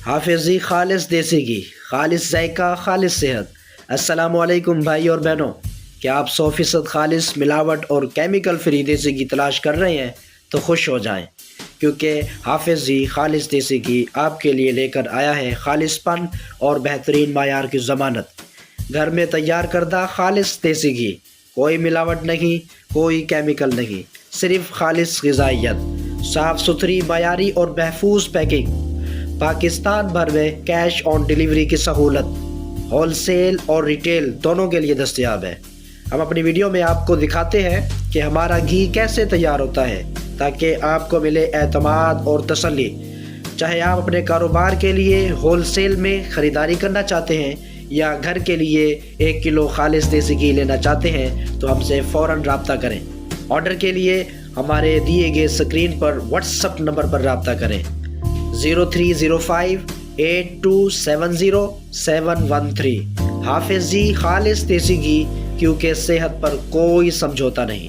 حافظ جی خالص دیسی گھی، خالص ذائقہ، خالص صحت۔ السلام علیکم بھائی اور بہنوں، کیا آپ 100% خالص ملاوٹ اور کیمیکل فری دیسی گھی تلاش کر رہے ہیں؟ تو خوش ہو جائیں، کیونکہ حافظ جی خالص دیسی گھی آپ کے لیے لے کر آیا ہے خالص پن اور بہترین معیار کی ضمانت۔ گھر میں تیار کردہ خالص دیسی گھی، کوئی ملاوٹ نہیں، کوئی کیمیکل نہیں، صرف خالص غذائیت، صاف ستھری، معیاری اور محفوظ پیکنگ۔ پاکستان بھر میں کیش آن ڈیلیوری کی سہولت ہول سیل اور ریٹیل دونوں کے لیے دستیاب ہے۔ ہم اپنی ویڈیو میں آپ کو دکھاتے ہیں کہ ہمارا گھی کیسے تیار ہوتا ہے، تاکہ آپ کو ملے اعتماد اور تسلی۔ چاہے آپ اپنے کاروبار کے لیے ہول سیل میں خریداری کرنا چاہتے ہیں یا گھر کے لیے 1 کلو خالص دیسی گھی لینا چاہتے ہیں تو ہم سے فوراً رابطہ کریں۔ آرڈر کے لیے ہمارے دیے گئے اسکرین پر واٹس ایپ نمبر پر رابطہ کریں 030582707713۔ حافظ جی خالص دیسی گھی، کیونکہ صحت پر کوئی سمجھوتا نہیں۔